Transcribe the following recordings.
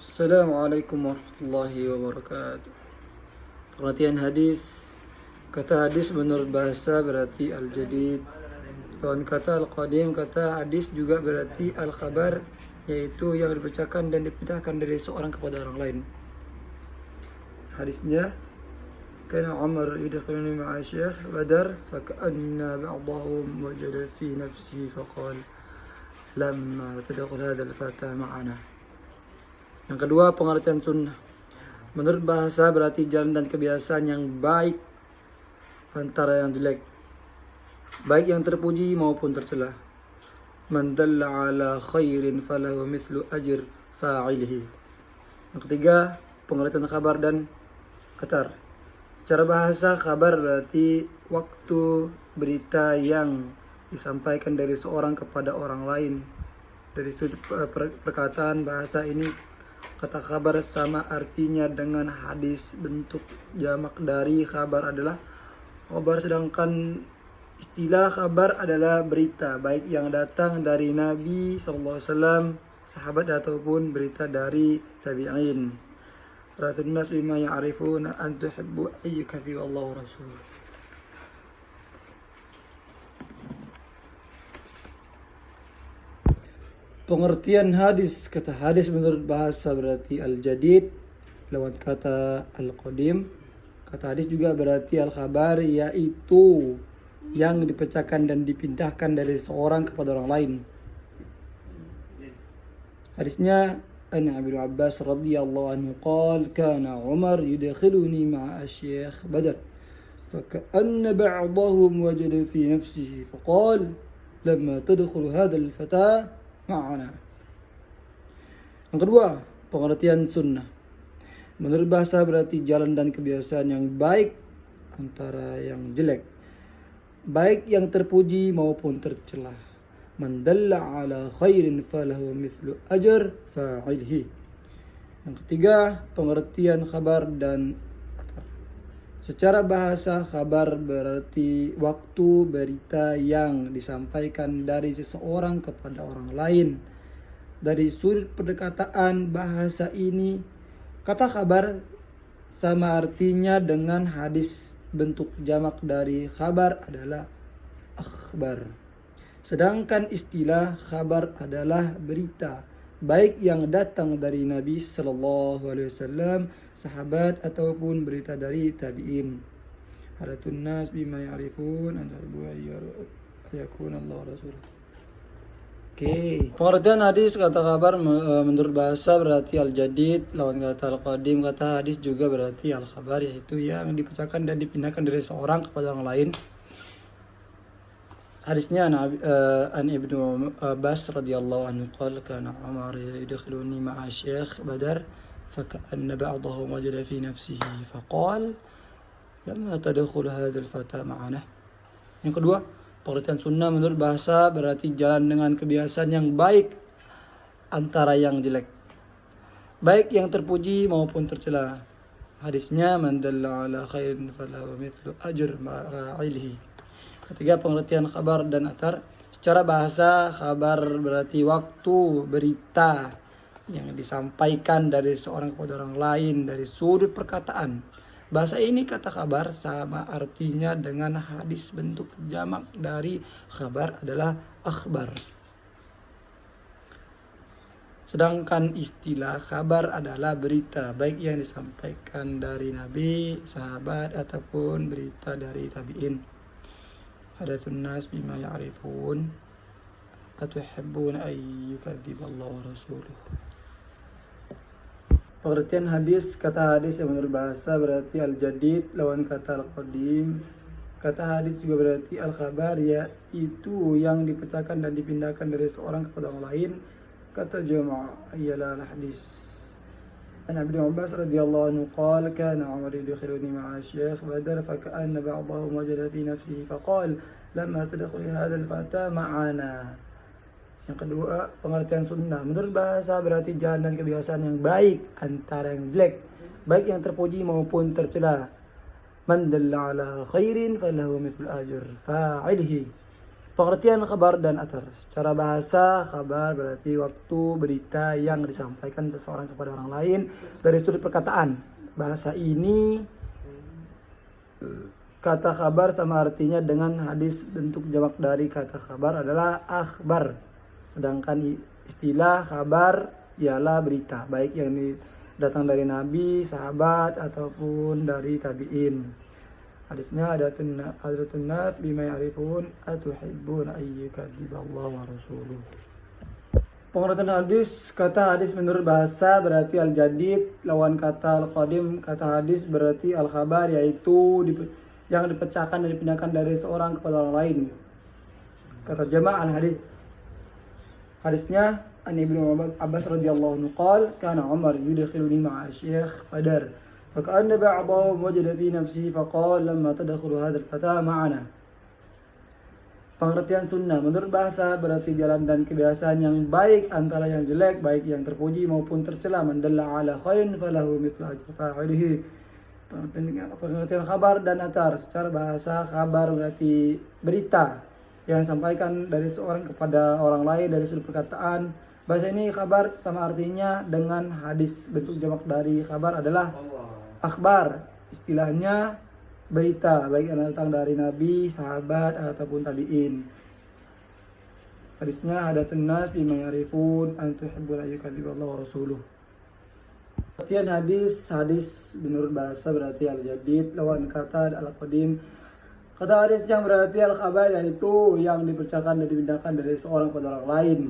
Assalamualaikum warahmatullahi wabarakatuh. Pengertian hadis. Kata hadis menurut bahasa berarti al-jadid. Lawan kata al-qadim, kata hadis juga berarti al-khabar, yaitu yang dibacakan dan dipindahkan dari seorang kepada orang lain. Hadisnya, kana Umar yudkhiluni ma'a Syekh Badar faka'anna ba'dahum wajada fi nafsihi faqala lamma tadkhul hadha al-fata ma'ana. Yang kedua, pengertian sunnah. Menurut bahasa berarti jalan dan kebiasaan yang baik antara yang jelek, baik yang terpuji maupun tercela. Man dalla ala khairin falahu mithlu ajr fa'ilihi. Yang ketiga, pengertian kabar dan athar. Secara bahasa, kabar berarti waktu berita yang disampaikan dari seorang kepada orang lain. Dari sudut perkataan bahasa ini, kata kabar sama artinya dengan hadis. Bentuk jamak dari kabar adalah kabar, sedangkan istilah kabar adalah berita, baik yang datang dari Nabi SAW, sahabat ataupun berita dari tabi'in. Ratun nas bima ya'rifuna an tuhibbu ayyukathi wallahu rasul. Pengertian hadis. Kata hadis menurut bahasa berarti al-jadid, lawan kata al-qadim. Kata hadis juga berarti al-khabar, yaitu yang dipecahkan dan dipindahkan dari seorang kepada orang lain. Hadisnya, an Ibnu Abbas radhiyallahu anhu qala kana Umar yudkhiluni ma'a Syekh Badar faka'anna ba'dahum wajada fi nafsihi faqala lamma tadkhulu hadha al-fata ma'ana. Yang kedua, pengertian sunnah. Menurut bahasa berarti jalan dan kebiasaan yang baik antara yang jelek, baik yang terpuji maupun tercela. Man dalla ala khairin falahu mithlu ajr fa'ilhi. Yang ketiga, pengertian khabar dan athar. Secara bahasa, kabar berarti waktu berita yang disampaikan dari seseorang kepada orang lain. Dari sudut pendekatan bahasa ini, kata kabar sama artinya dengan hadis. Bentuk jamak dari kabar adalah akhbar. Sedangkan istilah kabar adalah berita, baik yang datang dari Nabi sallallahu alaihi wasallam, sahabat ataupun berita dari tabi'in. Hadatun nas bima ya'rifun an yakun Allah rasul. Oke. Pengertian hadis. Kata kabar menurut bahasa berarti al-jadid, lawan kata al-qadim. Kata hadis juga berarti al-khabar, yaitu yang dipecahkan dan dipindahkan dari seorang kepada orang lain. Hadisnya an Ibnu Abbas radhiyallahu anhu qala kana Umar yudkhiluni ma'a Syekh Badar faka'anna ba'dahum wajada fi nafsihi faqala lamma tadkhul hadha al-fata ma'ana. Yang kedua, pengertian sunnah menurut bahasa berarti jalan dengan kebiasaan yang baik antara yang jelek, baik yang terpuji maupun tercela. Hadisnya man dalla ala khairin falahu mithlu ajr fa'ilihi. Ketiga, pengertian kabar dan athar. Secara bahasa, kabar berarti waktu berita yang disampaikan dari seorang kepada orang lain dari sudut perkataan. Bahasa ini kata kabar sama artinya dengan hadis. Bentuk jamak dari kabar adalah akhbar. Sedangkan istilah kabar adalah berita, baik yang disampaikan dari Nabi, sahabat ataupun berita dari tabi'in. Hadatun nas bima ya'rifun atuhibbuna ayyukadzib Allah wa rasuluh. Pengertian hadis. Kata hadis yang menurut bahasa berarti al-jadid, lawan kata al-qadim. Kata hadis juga berarti al-khabar, yaitu yang dipecahkan dan dipindahkan dari seorang kepada orang lain. Kata jamaah ialah hadis. An Ibnu Abbas radhiyallahu anhu qala kana Umar yudkhiluni ma'a Syekh Badar faka'anna ba'dahum wajada fi nafsihi faqala lamma tadkhul hadha al-fata ma'ana. Yang kedua, pengertian sunnah. Menurut bahasa berarti jalan dan kebiasaan yang baik antara yang jelek, baik yang terpuji maupun tercela. Man dalla ala khairin falahu mithlu ajr fa'ilihi. Pengertian khabar dan athar. Secara bahasa, khabar berarti waktu berita yang disampaikan seseorang kepada orang lain dari sudut perkataan. Bahasa ini kata khabar sama artinya dengan hadis, bentuk jamak dari kata khabar adalah akhbar. Sedangkan istilah khabar ialah berita, baik yang datang dari nabi, sahabat ataupun dari tabi'in. Hadisnya adatun nas bima ya'rifun atuhibbuna ayyukadziballahu wa rasuluh. Pengertian hadis, kata hadis menurut bahasa berarti al-jadid, lawan kata al-qadim. Kata hadis berarti al-khabar, yaitu yang dipecahkan dan dipindahkan dari seorang kepada orang lain. Kata jama' al-hadis. Hadisnya an Ibnu Abbas radhiyallahu anhu qala kana Umar yudkhiluni ma'a Syekh Badar فكأن بعضهم وجد في نفسه فقال لما تدخل هذا الفتى معنا. Pengertian sunnah menurut bahasa berarti jalan dan kebiasaan yang baik antara yang jelek, baik yang terpuji maupun tercela. Man dalla ala khairin falahu mithlu ajri fa'ilihi. Pengertian khabar dan athar. Secara bahasa, khabar berarti berita yang disampaikan dari seorang kepada orang lain dari sudut perkataan. Bahasa ini khabar sama artinya dengan hadis. Bentuk jamak dari khabar adalah akhbar, istilahnya berita, baik yang datang dari nabi, sahabat ataupun tabi'in. Hadisnya hadatsun nas bima ya'rifun an tuhibbuna ayyukadziballahu wa rasuluh. Pengertian hadis menurut bahasa berarti al-jadid, lawan kata al-qadim. Kata hadis yang berarti al-khabar, yaitu yang dipercayakan dan dipindahkan dari seorang kepada orang lain.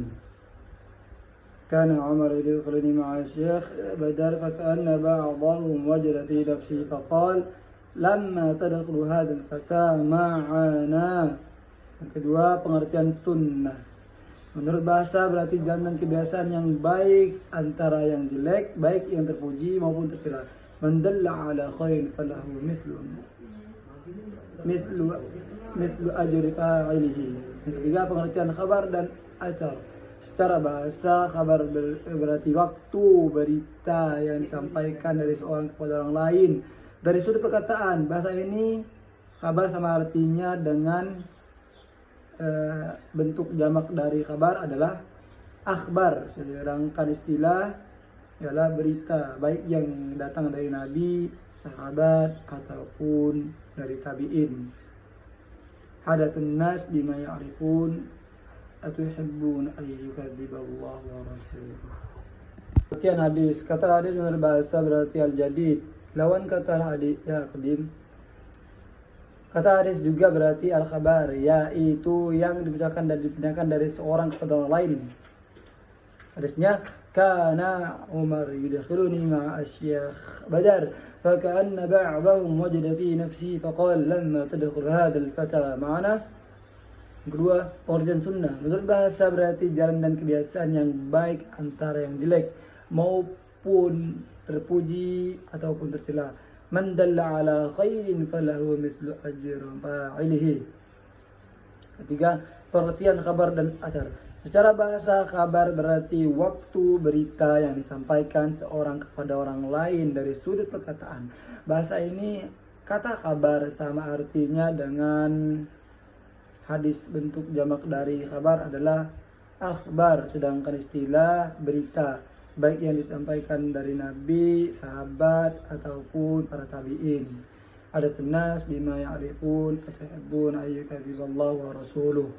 كان عمر يدخلني مع الشيخ بدر فكأن بعضهم وجد في نفسه فقال لما تدخل هذا الفتى معنا. Yang kedua, pengertian sunnah menurut bahasa berarti jalan dan kebiasaan yang baik antara yang jelek, baik yang terpuji maupun tercela. Man dalla ala khairin falahu mislu ajri fa'ilihi. Yang ketiga, pengertian khabar dan athar. Secara bahasa, khabar berarti waktu berita yang disampaikan dari seorang kepada orang lain dari sudut perkataan. Bahasa ini khabar sama artinya dengan bentuk jamak dari khabar adalah akhbar. Sedangkan istilah ialah berita, baik yang datang dari nabi, sahabat ataupun dari tabi'in. Hadatsun nas bima ya'rifun atuhibbuna ayyukadziballahu wa rasuluh. Pengertian hadis, kata hadis menurut bahasa berarti al-jadid, lawan kata hadis ya qadim. Kata hadis juga berarti al-khabar, yaitu yang dibicarakan dan dipindahkan dari seorang kepada orang lain. Hadisnya kana Umar yudkhiluni ma'a Syekh Badar فكأن بعضهم وجد في نفسه فقال لما تدخل هذا الفتى معنا. Kedua, pengertian sunnah menurut bahasa berarti jalan dan kebiasaan yang baik antara yang jelek maupun terpuji ataupun tercela. Man dalla ala khairin falahu mislu ajri fa'ilihi. Ketiga, pengertian khabar dan athar. Secara bahasa, kabar berarti waktu berita yang disampaikan seorang kepada orang lain dari sudut perkataan. Bahasa ini kata kabar sama artinya dengan hadis, bentuk jamak dari khabar adalah akhbar, sedangkan istilah berita, baik yang disampaikan dari nabi, sahabat ataupun para tabi'in. Adatun nas bima ya'rifun atuhibbuna ayyukadziballahu wa rasuluh.